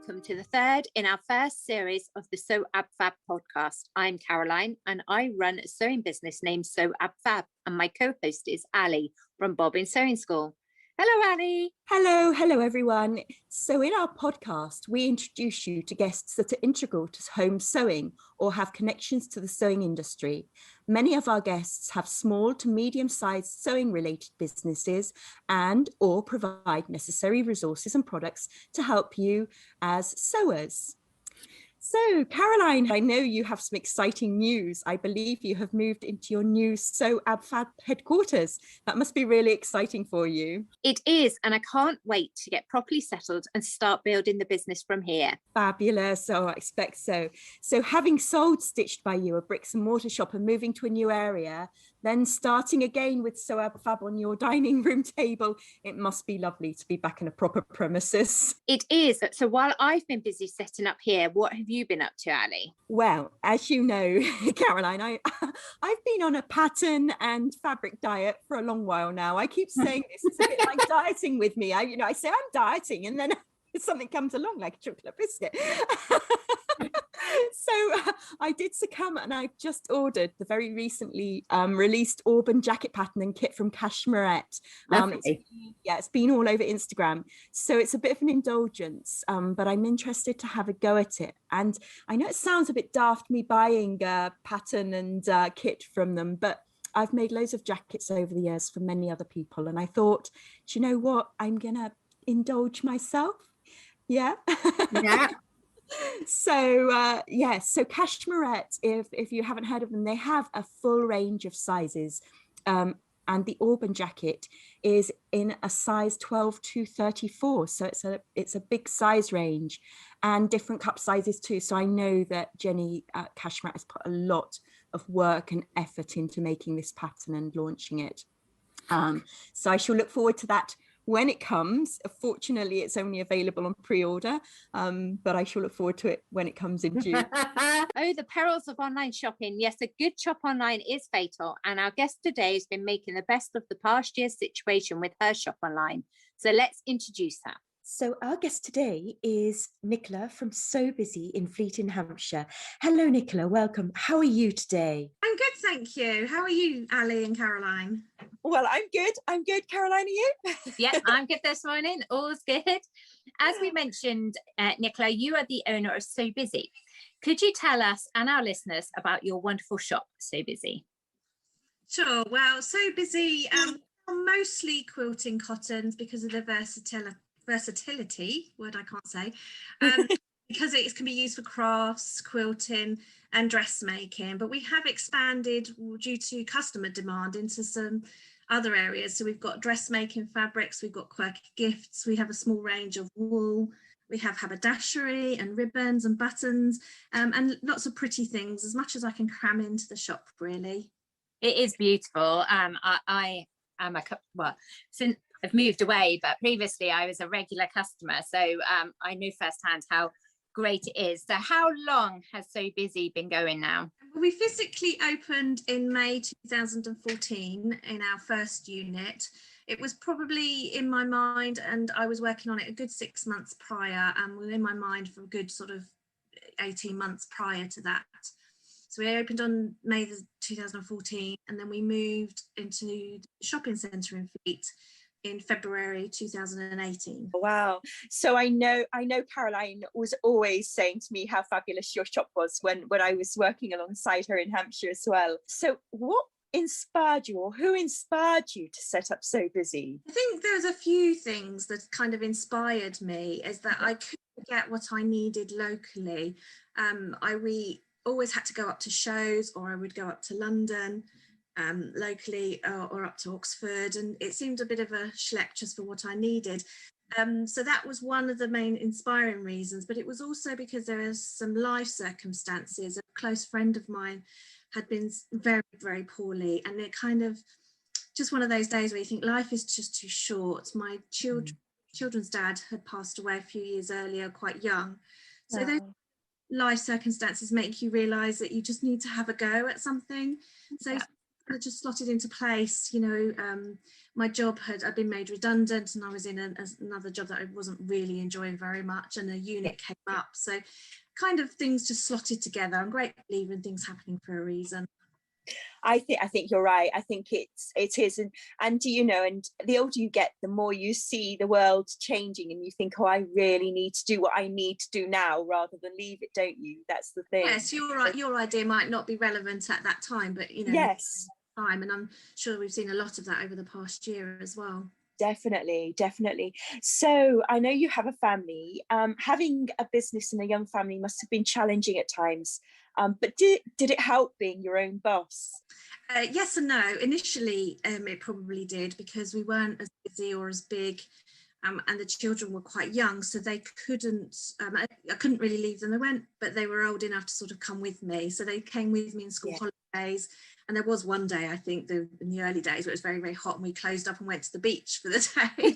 welcome to the third in our first series of the Sew Ab Fab podcast. I'm Caroline and I run a sewing business named Sew Ab Fab, and my co-host is Aly from Bobbin Sewing School. Hello, Aly. Hello everyone. So in our podcast, we introduce you to guests that are integral to home sewing or have connections to the sewing industry. Many of our guests have small to medium-sized sewing-related businesses and or provide necessary resources and products to help you as sewers. So, Caroline, I know you have some exciting news. I believe you have moved into your new Sew Ab Fab headquarters. That must be really exciting for you. It is, and I can't wait to get properly settled and start building the business from here. Fabulous. Oh, I expect so. So having sold Stitched by You, a bricks and mortar shop, and moving to a new area, then starting again with Sew Ab Fab on your dining room table, it must be lovely to be back in a proper premises. It is. So while I've been busy setting up here, what have you been up to, Aly? Well, as you know, Caroline, I've been on a pattern and fabric diet for a long while now. I keep saying this, it's a bit like dieting with me. I say I'm dieting and then something comes along like a chocolate biscuit. So I did succumb, and I've just ordered the very recently released Auburn jacket pattern and kit from Cashmerette. It's been all over Instagram. So it's a bit of an indulgence, but I'm interested to have a go at it. And I know it sounds a bit daft, me buying a pattern and kit from them, but I've made loads of jackets over the years for many other people. And I thought, do you know what? I'm going to indulge myself. Yeah. Yeah. So so Cashmerette, if you haven't heard of them, they have a full range of sizes, and the Auburn jacket is in a size 12 to 34, so it's a big size range, and different cup sizes too. So I know that Jenny at Cashmerette has put a lot of work and effort into making this pattern and launching it. So I shall look forward to that when it comes. Fortunately, it's only available on pre-order, but I shall look forward to it when it comes in June. Oh, the perils of online shopping. Yes, a good shop online is fatal. And our guest today has been making the best of the past year's situation with her shop online. So let's introduce her. So our guest today is Nicola from So Busy in Fleet in Hampshire. Hello, Nicola. Welcome. How are you today? I'm good, thank you. How are you, Aly and Caroline? Well, I'm good. Caroline, are you? Yeah, I'm good this morning. All's good. As we mentioned, Nicola, you are the owner of So Busy. Could you tell us and our listeners about your wonderful shop, So Busy? Sure. Well, So Busy, mostly quilting cottons because of the versatility, word I can't say, because it can be used for crafts, quilting and dressmaking. But we have expanded due to customer demand into some other areas. So we've got dressmaking fabrics, we've got quirky gifts, we have a small range of wool, we have haberdashery and ribbons and buttons, and lots of pretty things, as much as I can cram into the shop, really. It is beautiful. I am since I've moved away, but previously I was a regular customer, so I knew firsthand how great it is. So how long has So Busy been going now? We physically opened in May 2014 in our first unit. It was probably in my mind, and I was working on it a good 6 months prior, and within my mind for a good sort of 18 months prior to that. So we opened on May 2014, and then we moved into the shopping centre in Fleet in February 2018. Wow. So I know Caroline was always saying to me how fabulous your shop was when I was working alongside her in Hampshire as well. So what inspired you, or who inspired you to set up So Busy? I think there's a few things that kind of inspired me, is that I couldn't get what I needed locally. We always had to go up to shows, or I would go up to London locally, or up to Oxford, and it seemed a bit of a schlep just for what I needed. So that was one of the main inspiring reasons, but it was also because there was some life circumstances. A close friend of mine had been very, very poorly, and it kind of just one of those days where you think life is just too short. My children's dad had passed away a few years earlier, quite young. So those life circumstances make you realise that you just need to have a go at something. So just slotted into place. My job I'd been made redundant, and I was in another job that I wasn't really enjoying very much, and a unit came up, so kind of things just slotted together. I'm a great believer in things happening for a reason. I think you're right. I think it is, and and the older you get, the more you see the world changing, and you think, oh, I really need to do what I need to do now rather than leave it, don't you? That's the thing. Yes, you're right. Your idea might not be relevant at that time, but yes, time, and I'm sure we've seen a lot of that over the past year as well. Definitely. So I know you have a family. Having a business and a young family must have been challenging at times. But did it help being your own boss? Yes and no. Initially, it probably did, because we weren't as busy or as big, and the children were quite young, so they couldn't. I couldn't really leave them. They went, but they were old enough to sort of come with me. So they came with me in school holidays. And there was one day, I think, in the early days, where it was very, very hot, and we closed up and went to the beach for the day.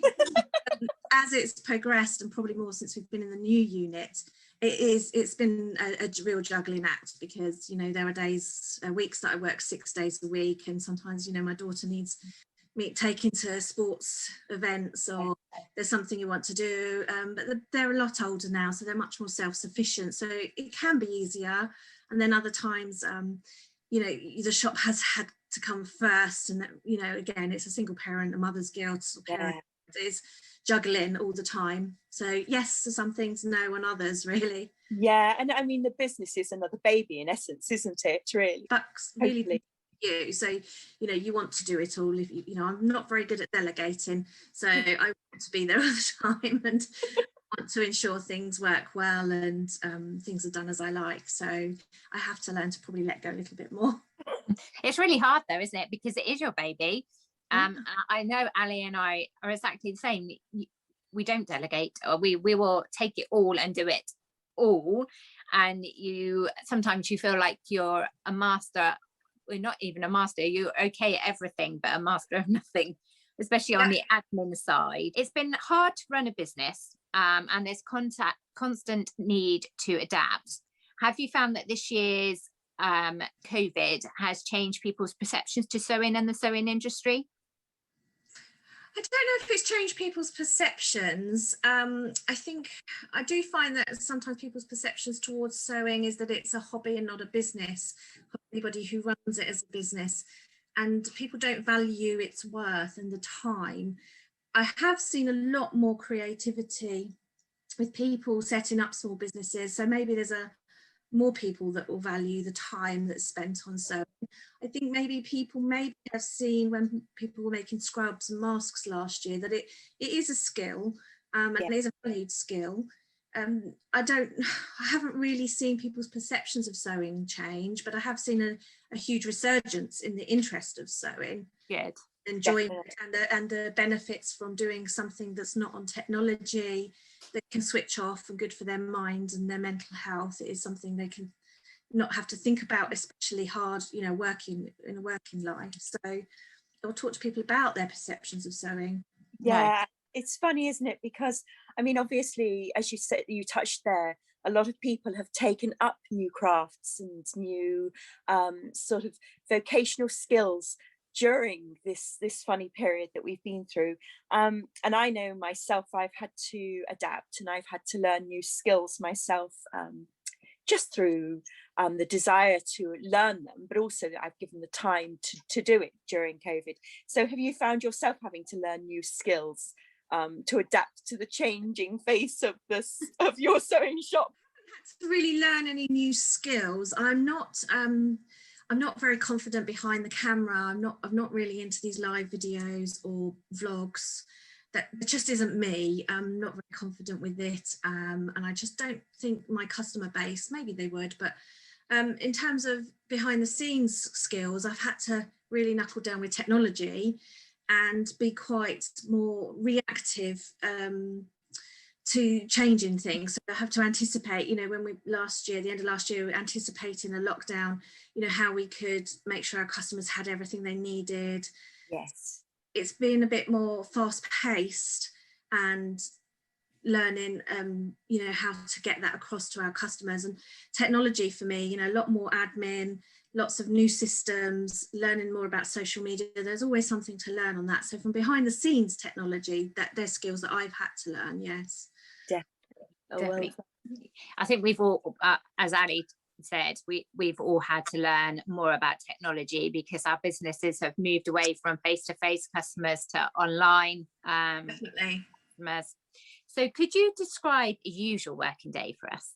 As it's progressed, and probably more since we've been in the new unit, it's been a real juggling act, because there are weeks that I work 6 days a week, and sometimes my daughter needs me taken to sports events, or there's something you want to do, but they're a lot older now, so they're much more self-sufficient, so it can be easier. And then other times the shop has had to come first, and again, it's a single parent, a mother's guilt, is juggling all the time. So yes to some things, no on others, really. Yeah, and I mean, the business is another baby in essence, isn't it, really? That's really you. So you want to do it all. If I'm not very good at delegating, so I want to be there all the time, and want to ensure things work well, and things are done as I like. So I have to learn to probably let go a little bit more. It's really hard though, isn't it? Because it is your baby. I know Aly and I are exactly the same. We don't delegate, or we will take it all and do it all. And sometimes you feel like you're a master. We're not even a master. You're okay at everything, but a master of nothing, especially on the admin side. It's been hard to run a business, and there's constant need to adapt. Have you found that this year's COVID has changed people's perceptions to sewing and the sewing industry? I don't know if it's changed people's perceptions. I think I do find that sometimes people's perceptions towards sewing is that it's a hobby and not a business. Anybody who runs it as a business, and people don't value its worth and the time. I have seen a lot more creativity with people setting up small businesses. So maybe there's more people that will value the time that's spent on sewing. I think maybe people have seen, when people were making scrubs and masks last year, that it is a skill, and it is a valued skill. I haven't really seen people's perceptions of sewing change, but I have seen a huge resurgence in the interest of sewing. Good. Enjoying it, and the benefits from doing something that's not on technology, that can switch off, and good for their mind and their mental health. It is something they can not have to think about, especially hard, working in a working life. So I'll talk to people about their perceptions of sewing. Yeah, it's funny, isn't it? Because I mean, obviously, as you said, you touched there, a lot of people have taken up new crafts and new sort of vocational skills during this funny period that we've been through, and I know myself, I've had to adapt, and I've had to learn new skills myself, just through the desire to learn them, but also that I've given the time to do it during COVID. So have you found yourself having to learn new skills to adapt to the changing face of your sewing shop? I haven't had to really learn any new skills. I'm not very confident behind the camera. I'm not really into these live videos or vlogs. That just isn't me. I'm not very confident with it, and I just don't think my customer base, maybe they would, but in terms of behind the scenes skills, I've had to really knuckle down with technology and be quite more reactive to changing things. So I have to anticipate, when the end of last year, we were anticipating a lockdown, how we could make sure our customers had everything they needed. Yes. It's been a bit more fast paced, and learning, you know, how to get that across to our customers. And technology for me, you know, a lot more admin, lots of new systems, learning more about social media. There's always something to learn on that. So from behind the scenes technology, that they're skills that I've had to learn. Yes, Definitely. I think we've all, as Aly said, we've all had to learn more about technology because our businesses have moved away from face-to-face customers to online definitely. customers. So could you describe a usual working day for us?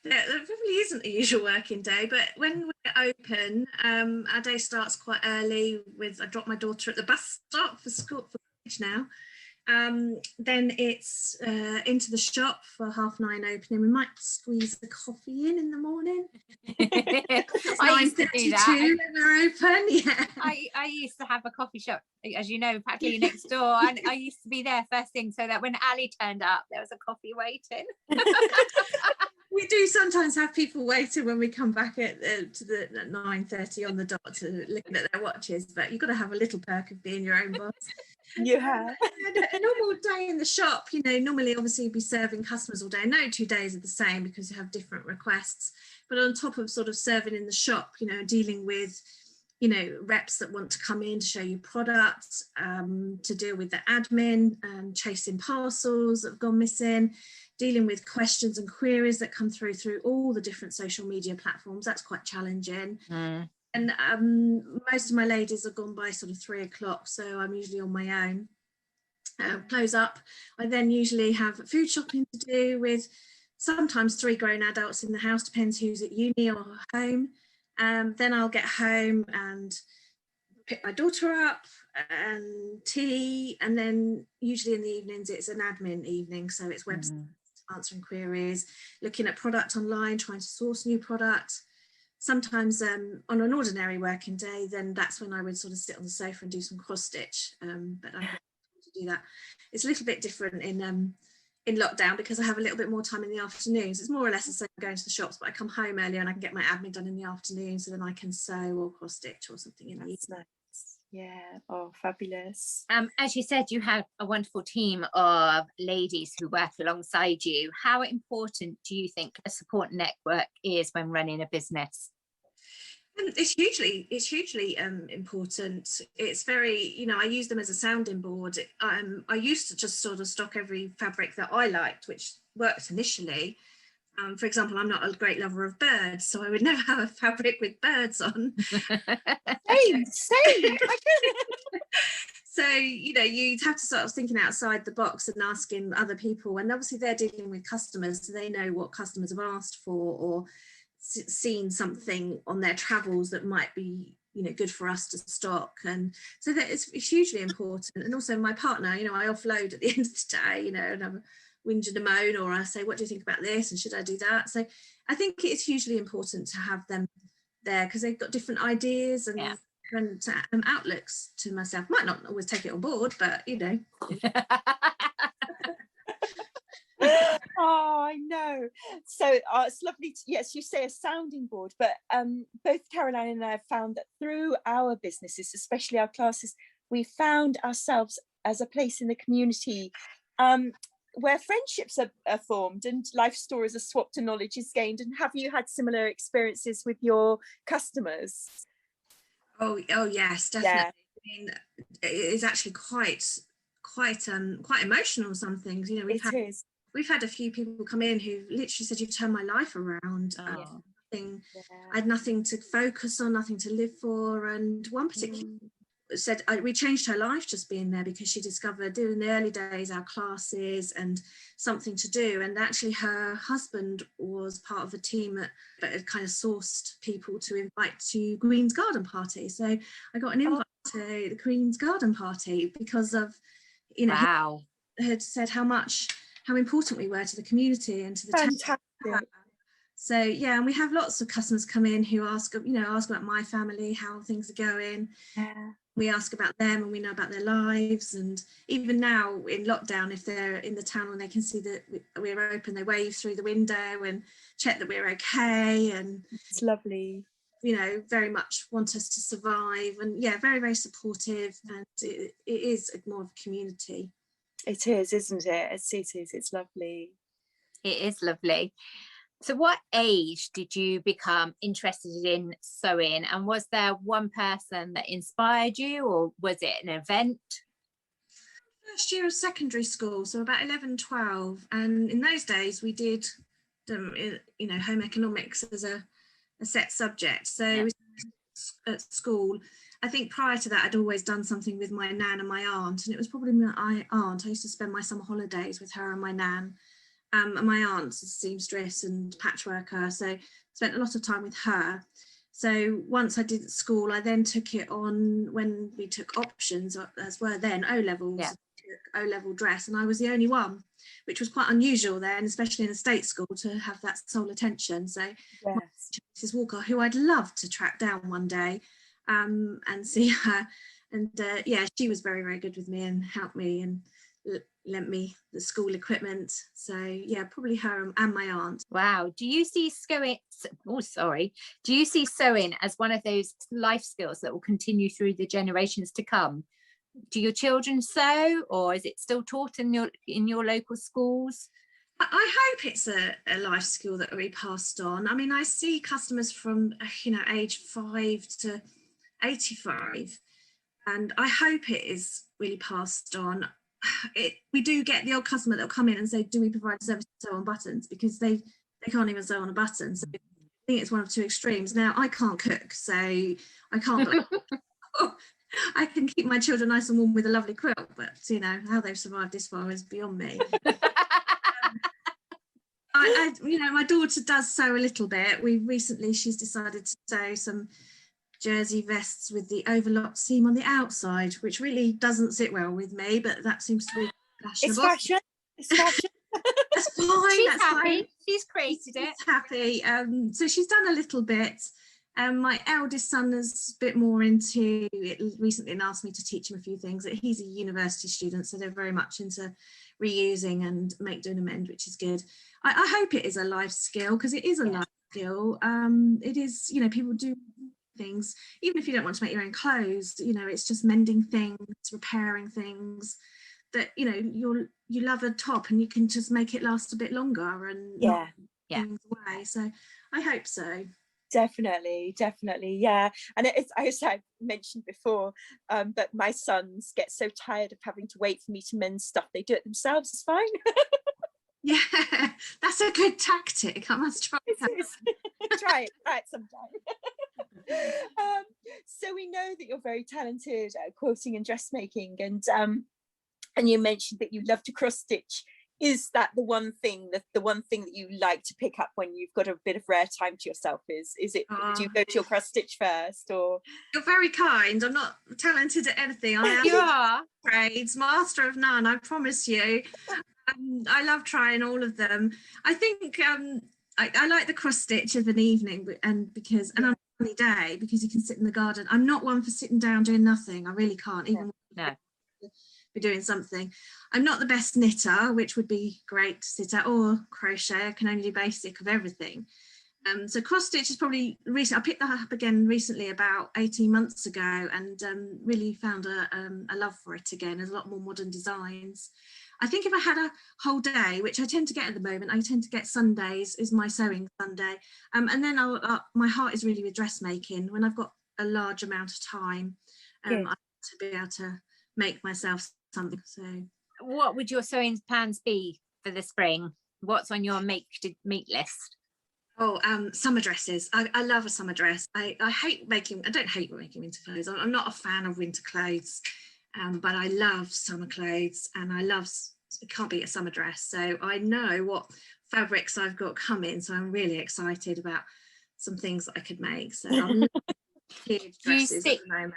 There probably isn't a usual working day, but when we're open, our day starts quite early with, I drop my daughter at the bus stop for school, for college now. Then it's into the shop for 9:30 opening. We might squeeze a coffee in the morning. I used to do that. When we're open, yeah. I used to have a coffee shop, as you know, practically next door, and I used to be there first thing so that when Aly turned up, there was a coffee waiting. We do sometimes have people waiting when we come back at 9:30 on the dot to looking at their watches, but you've got to have a little perk of being your own boss. Yeah. A normal day in the shop, you know, normally obviously you'd be serving customers all day. No 2 days are the same because you have different requests, but on top of sort of serving in the shop, you know, dealing with, you know, reps that want to come in to show you products, to deal with the admin, chasing parcels that have gone missing, dealing with questions and queries that come through all the different social media platforms. That's quite challenging. And most of my ladies are gone by sort of 3 o'clock, so I'm usually on my own. Close up. I then usually have food shopping to do with sometimes 3 grown adults in the house, depends who's at uni or home. Then I'll get home and pick my daughter up and tea, and then usually in the evenings it's an admin evening, so it's website, answering queries, looking at product online, trying to source new product. Sometimes on an ordinary working day, then that's when I would sort of sit on the sofa and do some cross stitch, but I have to do that. It's a little bit different in lockdown because I have a little bit more time in the afternoons. It's more or less the same going to the shops, but I come home earlier and I can get my admin done in the afternoon, so then I can sew or cross stitch or something in the evening. Nice. Yeah. Oh, fabulous. As you said, you have a wonderful team of ladies who work alongside you. How important do you think a support network is when running a business? It's hugely important. It's very, you know, I use them as a sounding board. I used to just sort of stock every fabric that I liked, which worked initially. For example, I'm not a great lover of birds, so I would never have a fabric with birds on. Same. So, you know, you'd have to start thinking outside the box and asking other people, and obviously they're dealing with customers, so they know what customers have asked for or seen something on their travels that might be, you know, good for us to stock. And so that it's hugely important. And also my partner, you know, I offload at the end of the day, you know, and I'm whinge and a moan, or I say, what do you think about this, and should I do that? So I think it's hugely important to have them there because they've got different ideas and different outlooks to myself. Might not always take it on board, but you know. Oh, I know. So it's lovely yes, you say a sounding board, but both Caroline and I have found that through our businesses, especially our classes, we found ourselves as a place in the community where friendships are formed and life stories are swapped and knowledge is gained. And have you had similar experiences with your customers? Oh yes, definitely. Yeah. I mean, it is actually quite emotional. Some things, you know, we've had a few people come in who literally said, "You turned my life around." I had nothing to focus on, nothing to live for, and one particular said we changed her life just being there because she discovered in the early days our classes and something to do, and actually her husband was part of a team that had kind of sourced people to invite to Queen's Garden Party. So I got an invite to the Queen's Garden Party because of, you know, he had said how important we were to the community and to the town. So yeah, and we have lots of customers come in who ask about my family, how things are going. Yeah. We ask about them and we know about their lives. And even now in lockdown, if they're in the town and they can see that we're open, they wave through the window and check that we're okay. And it's lovely. You know, very much want us to survive, and yeah, very, very supportive. And it is more of a community. It is, isn't it? It's lovely. It is lovely. So what age did you become interested in sewing, and was there one person that inspired you, or was it an event? First year of secondary school, so about 11, 12, and in those days we did home economics as a set subject. So at school, I think prior to that I'd always done something with my nan and my aunt, and it was probably my aunt. I used to spend my summer holidays with her and my nan. And my aunt's a seamstress and patchworker, so spent a lot of time with her. So once I did at school, I then took it on when we took options, as were then O-levels. Yeah. O-level dress, and I was the only one, which was quite unusual then, especially in a state school, to have that sole attention. So Mrs. Walker, who I'd love to track down one day and see her, and she was very, very good with me and helped me and lent me the school equipment. So yeah, probably her and my aunt. Wow. Do you see sewing as one of those life skills that will continue through the generations to come? Do your children sew, or is it still taught in your local schools? I hope it's a life skill that will be passed on. I mean, I see customers from age 5 to 85, and I hope it is really passed on. We do get the odd customer that will come in and say, do we provide a service to sew on buttons, because they can't even sew on a button. So I think it's one of two extremes. Now, I can't cook, so I can't I can keep my children nice and warm with a lovely quilt, but how they've survived this far is beyond me. My daughter does sew a little bit. She's decided to sew some jersey vests with the overlocked seam on the outside, which really doesn't sit well with me, but that seems to be fashionable. It's fashion. That's fine. She's that's happy. Fine. She's created it. She's happy. So she's done a little bit. My eldest son is a bit more into it recently and asked me to teach him a few things. He's a university student, so they're very much into reusing and make, do and amend, which is good. I hope it is a life skill, because it is a life skill. It is, people do things, even if you don't want to make your own clothes, it's just mending things, repairing things that, you love a top and you can just make it last a bit longer and not things away. So I hope so. Definitely, yeah. And as I mentioned before, but my sons get so tired of having to wait for me to mend stuff, they do it themselves. It's fine. Yeah, that's a good tactic. I must try that. Try it sometime. So we know that you're very talented at quilting and dressmaking, and you mentioned that you love to cross stitch. Is that the one thing that you like to pick up when you've got a bit of rare time to yourself? Is it? Do you go to your cross stitch first, or? You're very kind. I'm not talented at anything. I am. You are. Trades, master of none. I promise you. I love trying all of them. I think I like the cross stitch of an evening, and on a sunny day, because you can sit in the garden. I'm not one for sitting down doing nothing. I really can't. Even be doing something. I'm not the best knitter, which would be great to sit at, or crochet. I can only do basic of everything. So cross stitch is probably recent. I picked that up again recently, about 18 months ago, and really found a love for it again. There's a lot more modern designs. I think if I had a whole day, which I tend to get at the moment, I tend to get Sundays is my sewing Sunday, and then my heart is really with dressmaking. When I've got a large amount of time, I want to be able to make myself something. So what would your sewing plans be for the spring? What's on your make list? Summer dresses. I love a summer dress. I don't hate making winter clothes. I'm not a fan of winter clothes, but I love summer clothes, and it can't beat a summer dress. So I know what fabrics I've got coming, so I'm really excited about some things that I could make. So I'm huge dresses at the moment.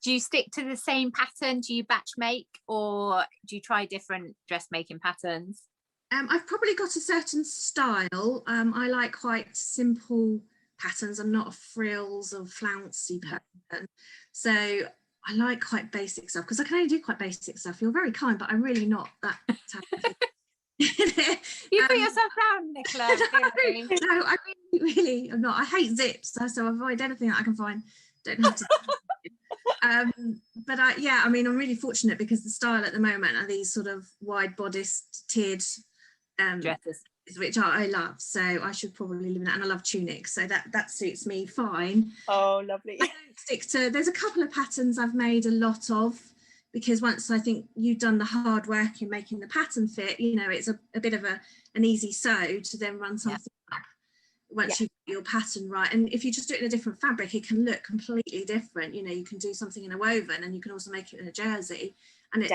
Do you stick to the same pattern? Do you batch make, or do you try different dressmaking patterns? I've probably got a certain style. I like quite simple patterns. I'm not a frills or flouncy person. So I like quite basic stuff, because I can only do quite basic stuff. You're very kind, but I'm really not that talented. You put yourself down, Nicola. No, I really am not. I hate zips, so I avoid anything that I can find. Don't have to. But I mean, I'm really fortunate because the style at the moment are these sort of wide bodiced tiered Dresses, which I love, so I should probably live in that. And I love tunics, so that suits me fine. Oh, lovely. I don't stick to, there's a couple of patterns I've made a lot of, because once I think you've done the hard work in making the pattern fit, you know, it's a bit of an easy sew to then run something up once you've got your pattern right. And if you just do it in a different fabric, it can look completely different. You know, you can do something in a woven and you can also make it in a jersey, and it's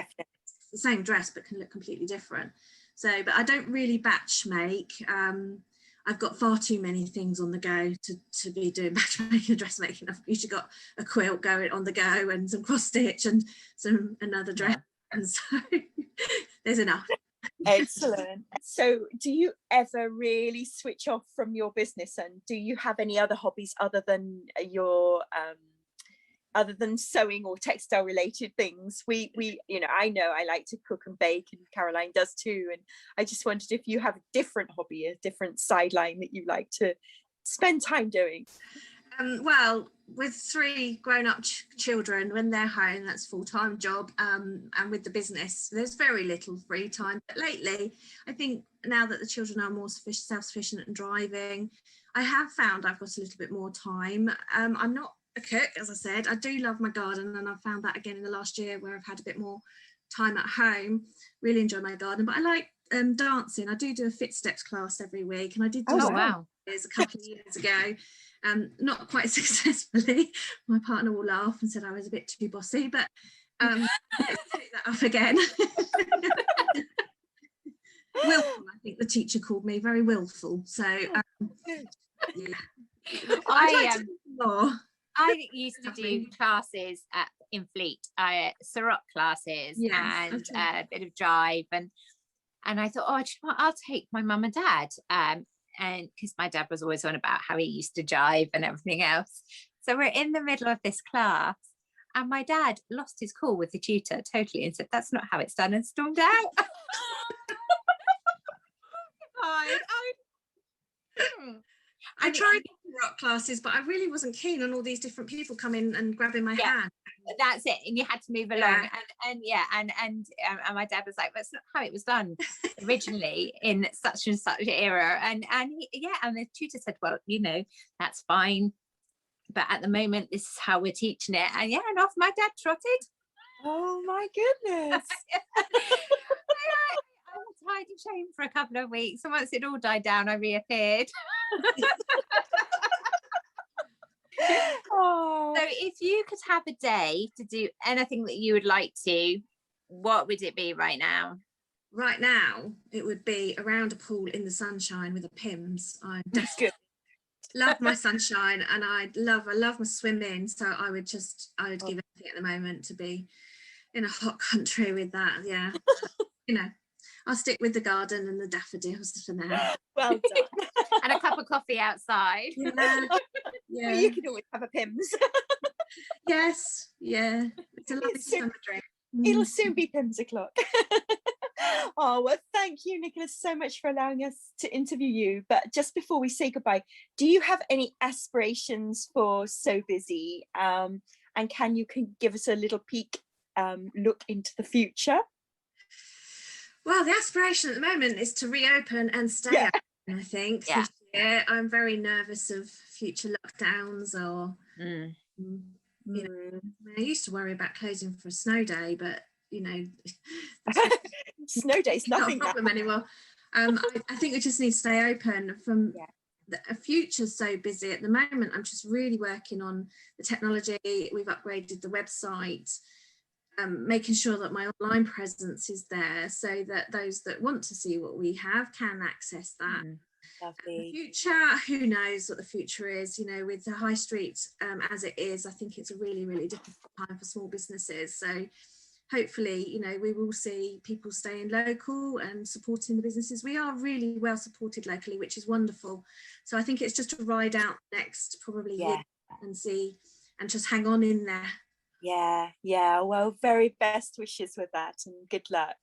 the same dress but can look completely different. So, but I don't really batch make. I've got far too many things on the go to be doing batch making and dressmaking. I've usually got a quilt going on the go and some cross stitch and another dress, and so there's enough. Excellent. So do you ever really switch off from your business, and do you have any other hobbies other than your other than sewing or textile related things? We you know, I know I like to cook and bake, and Caroline does too, and I just wondered if you have a different hobby, a different sideline that you like to spend time doing. Well, with 3 grown-up children, when they're home, that's a full-time job, and with the business there's very little free time. But lately, I think now that the children are more self-sufficient and driving, I have found I've got a little bit more time. I'm not a cook, as I said. I do love my garden, and I've found that again in the last year where I've had a bit more time at home. Really enjoy my garden. But I like dancing. I do a fit steps class every week, and I did do a couple of years ago. Not quite successfully. My partner will laugh and said I was a bit too bossy, but let's take that up again. Willful, I think the teacher called me, very willful. So yeah. I used to do classes in Fleet, Sarot classes, and a bit of drive, and I thought, oh, I'll take my mum and dad, and because my dad was always on about how he used to jive and everything else. So we're in the middle of this class, and my dad lost his cool with the tutor totally and said, that's not how it's done, and stormed out. I tried rock classes, but I really wasn't keen on all these different people coming and grabbing my hand. That's it, and you had to move along, and my dad was like, that's not how it was done originally in such and such era, and the tutor said, well, you know, that's fine, but at the moment this is how we're teaching it, and off my dad trotted. Oh my goodness. I was hiding shame for a couple of weeks, and once it all died down, I reappeared. So if you could have a day to do anything that you would like to, what would it be right now? Right now, it would be around a pool in the sunshine with a Pimm's. I definitely love my sunshine, and I love my swimming. So I would give anything at the moment to be in a hot country with that. Yeah, you know, I'll stick with the garden and the daffodils for now. Well done. And a cup of coffee outside. Yeah. Well, you can always have a Pimm's. Yes, yeah. It's a lovely summer drink. It'll soon be Pimm's o'clock. Oh, well, thank you, Nicola, so much for allowing us to interview you. But just before we say goodbye, do you have any aspirations for So Busy? And can you give us a little peek look into the future? Well, the aspiration at the moment is to reopen and stay open, I think. This year. I'm very nervous of future lockdowns or, you know, I used to worry about closing for a snow day, but, you know, snow day's nothing not a problem anymore. I think we just need to stay open from a future So busy at the moment. I'm just really working on the technology. We've upgraded the website. Making sure that my online presence is there so that those that want to see what we have can access that. Lovely. The future, who knows what the future is, you know, with the high street as it is, I think it's a really, really difficult time for small businesses. So hopefully, you know, we will see people staying local and supporting the businesses. We are really well supported locally, which is wonderful. So I think it's just to ride out next probably year and see, and just hang on in there. Yeah. Well, very best wishes with that, and good luck.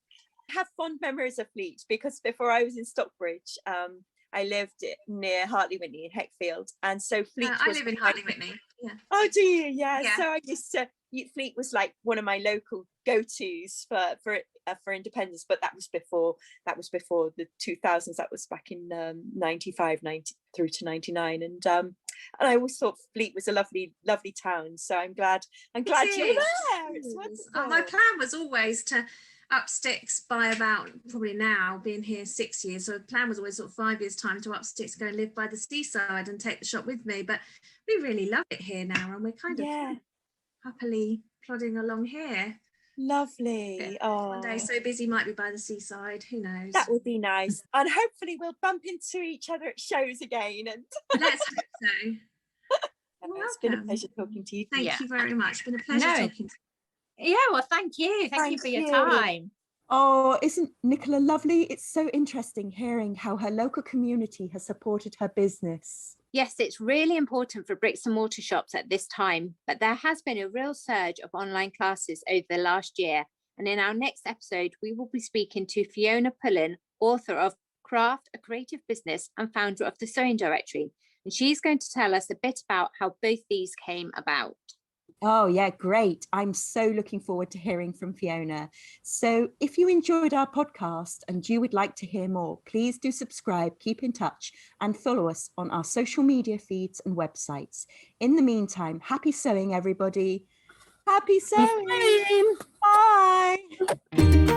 I have fond memories of Fleet because before I was in Stockbridge, I lived near Hartley Whitney in Heckfield, and so Fleet. I live in Hartley Whitney. Yeah. Oh, do you? Yeah. So I used to Fleet was like one of my local go-tos for independence, but that was before the 2000s. That was back in 95, 90 through to 99, and I always thought Fleet was a lovely town. So I'm glad you're there. It's wonderful. My plan was always to up sticks by about, probably now being here 6 years, so the plan was always sort of 5 years time to up sticks, go and live by the seaside and take the shop with me. But we really love it here now, and we're kind of happily plodding along here. Lovely. Oh, one day so busy might be by the seaside, who knows. That would be nice. And hopefully we'll bump into each other at shows again, and let's hope so. It's been a pleasure talking to you. Thank you very much. It's been a pleasure talking to you. Yeah, well, thank you for your time. Oh, isn't Nicola lovely? It's so interesting hearing how her local community has supported her business. Yes, it's really important for bricks and mortar shops at this time, but there has been a real surge of online classes over the last year. And in our next episode, we will be speaking to Fiona Pullen, author of Craft, a Creative Business and founder of the Sewing Directory. And she's going to tell us a bit about how both these came about. Oh, yeah, great. I'm so looking forward to hearing from Fiona. So if you enjoyed our podcast and you would like to hear more, please do subscribe, keep in touch, and follow us on our social media feeds and websites. In the meantime, happy sewing, everybody. Happy sewing. Bye.